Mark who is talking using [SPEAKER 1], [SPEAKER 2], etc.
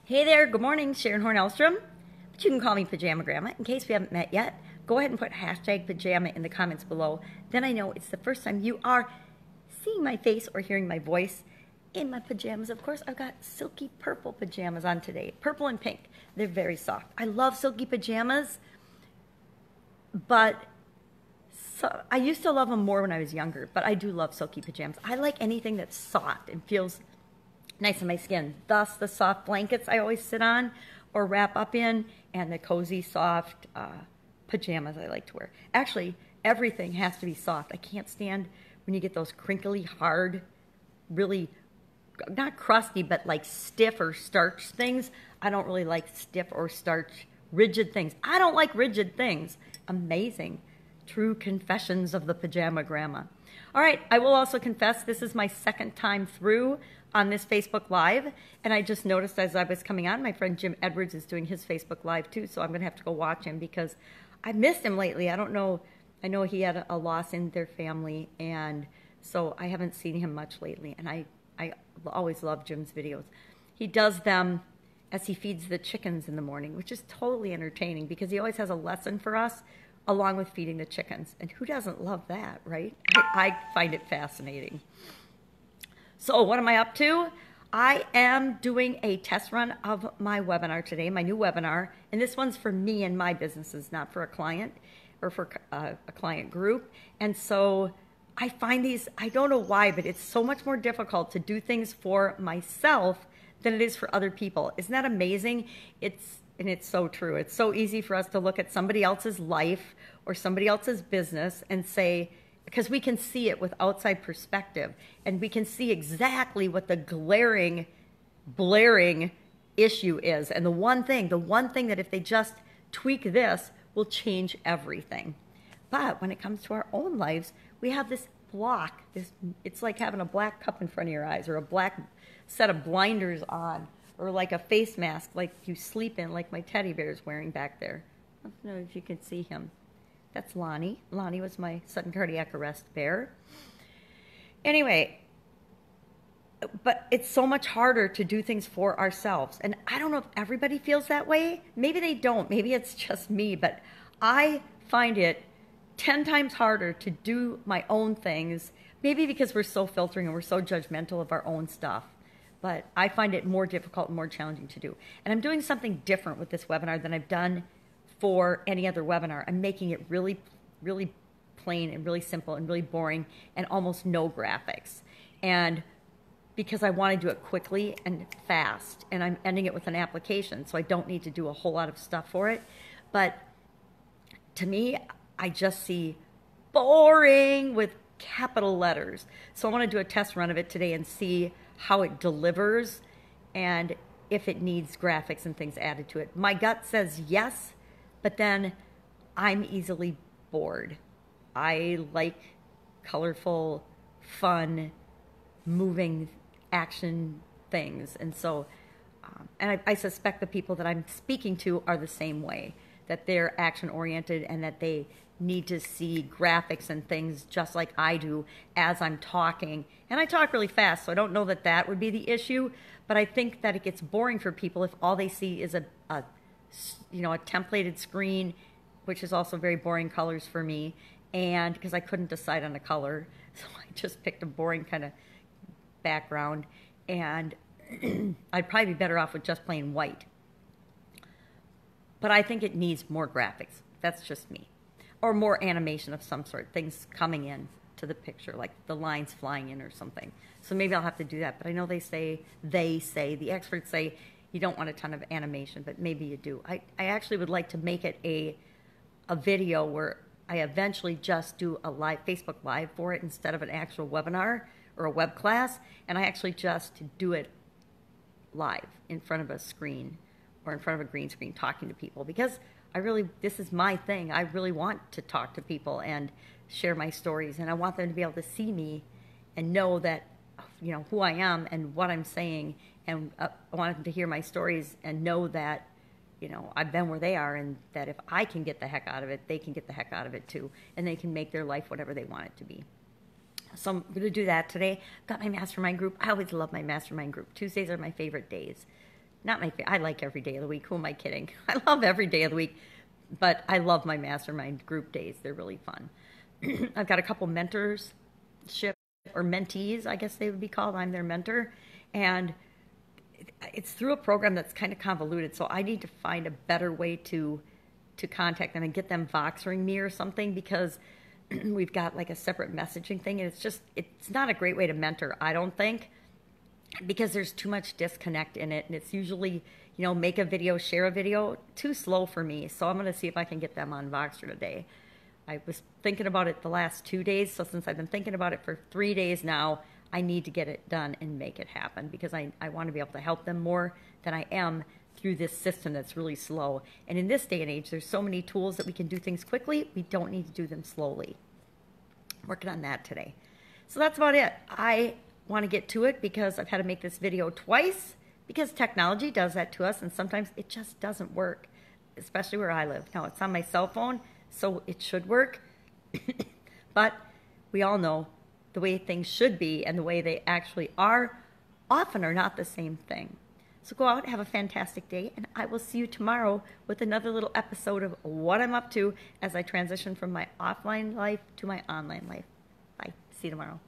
[SPEAKER 1] Hey there, good morning, Sharon Horne-Ellstrom, but you can call me Pajama Grandma. In case we haven't met yet, go ahead and put hashtag pajama in the comments below. Then I know it's the first time you are seeing my face or hearing my voice in my pajamas. Of course, I've got silky purple pajamas on today, purple and pink. They're very soft. I love silky pajamas, but I used to love them more when I was younger, but I do love silky pajamas. I like anything that's soft and feels nice on my skin. Thus, the soft blankets I always sit on or wrap up in, and the cozy, soft pajamas I like to wear. Actually, everything has to be soft. I can't stand when you get those crinkly, hard, really, not crusty, but like stiff or starch things. I don't really like stiff or starch, rigid things. I don't like rigid things. Amazing. True confessions of the Pajama Grandma. All right, I will also confess this is my second time through on this Facebook Live, and I just noticed as I was coming on, my friend Jim Edwards is doing his Facebook Live too, so I'm going to have to go watch him because I missed him lately. I don't know. I know he had a loss in their family, and so I haven't seen him much lately, and I always love Jim's videos. He does them as he feeds the chickens in the morning, which is totally entertaining because he always has a lesson for us along with feeding the chickens. And who doesn't love that, right? I find it fascinating. So what am I up to? I am doing a test run of my webinar today, my new webinar. And this one's for me and my businesses, not for a client or for a client group. And so I find these, I don't know why, but it's so much more difficult to do things for myself than it is for other people. Isn't that amazing? And it's so true. It's so easy for us to look at somebody else's life or somebody else's business and say, because we can see it with outside perspective, and we can see exactly what the glaring, blaring issue is. And the one thing that if they just tweak this will change everything. But when it comes to our own lives, we have this block. It's like having a black cup in front of your eyes or a black set of blinders on, or like a face mask like you sleep in, like my teddy bear is wearing back there. I don't know if you can see him. That's Lonnie. Lonnie was my sudden cardiac arrest bear. Anyway, but it's so much harder to do things for ourselves. And I don't know if everybody feels that way. Maybe they don't. Maybe it's just me. But I find it 10 times harder to do my own things, maybe because we're so filtering and we're so judgmental of our own stuff. But I find it more difficult and more challenging to do. And I'm doing something different with this webinar than I've done for any other webinar. I'm making it really, really plain and really simple and really boring and almost no graphics. And because I want to do it quickly and fast, and I'm ending it with an application, so I don't need to do a whole lot of stuff for it. But to me, I just see boring with capital letters. So I want to do a test run of it today and see how it delivers and if it needs graphics and things added to it. My gut says yes, but then I'm easily bored. I like colorful, fun, moving action things. And so, and I suspect the people that I'm speaking to are the same way, that they're action oriented and that they need to see graphics and things just like I do as I'm talking. And I talk really fast, so I don't know that that would be the issue, but I think that it gets boring for people if all they see is a templated screen, which is also very boring colors for me, and because I couldn't decide on a color, so I just picked a boring kind of background, and I'd probably be better off with just plain white. But I think it needs more graphics. That's just me. Or more animation of some sort, things coming in to the picture, like the lines flying in or something. So maybe I'll have to do that. But I know the experts say you don't want a ton of animation, but maybe you do. I actually would like to make it a video where I eventually just do a live Facebook Live for it instead of an actual webinar or a web class, and I actually just do it live in front of a screen or in front of a green screen talking to people, because this is my thing. I really want to talk to people and share my stories, and I want them to be able to see me and know that, who I am and what I'm saying, and I want them to hear my stories and know that, I've been where they are, and that if I can get the heck out of it, they can get the heck out of it too, and they can make their life whatever they want it to be. So I'm going to do that today. Got my mastermind group. I always love my mastermind group. Tuesdays are my favorite days. not my favorite. I like every day of the week. Who am I kidding? I love every day of the week, but I love my mastermind group days. They're really fun. I've got a couple mentorship or mentees, I guess they would be called. I'm their mentor. And it's through a program that's kind of convoluted, so I need to find a better way to contact them and get them Voxering me or something, because we've got like a separate messaging thing, and it's not a great way to mentor, I don't think, because there's too much disconnect in it, and it's usually, make a video, share a video, too slow for me. So I'm going to see if I can get them on Voxer today. I was thinking about it the last 2 days, so since I've been thinking about it for 3 days now, I need to get it done and make it happen, because I want to be able to help them more than I am through this system that's really slow. And in this day and age, there's so many tools that we can do things quickly. We don't need to do them slowly. I'm working on that today. So that's about it. I want to get to it because I've had to make this video twice, because technology does that to us, and sometimes it just doesn't work, especially where I live. Now, it's on my cell phone, so it should work. But we all know the way things should be and the way they actually are often are not the same thing. So go out, have a fantastic day, and I will see you tomorrow with another little episode of what I'm up to as I transition from my offline life to my online life. Bye. See you tomorrow.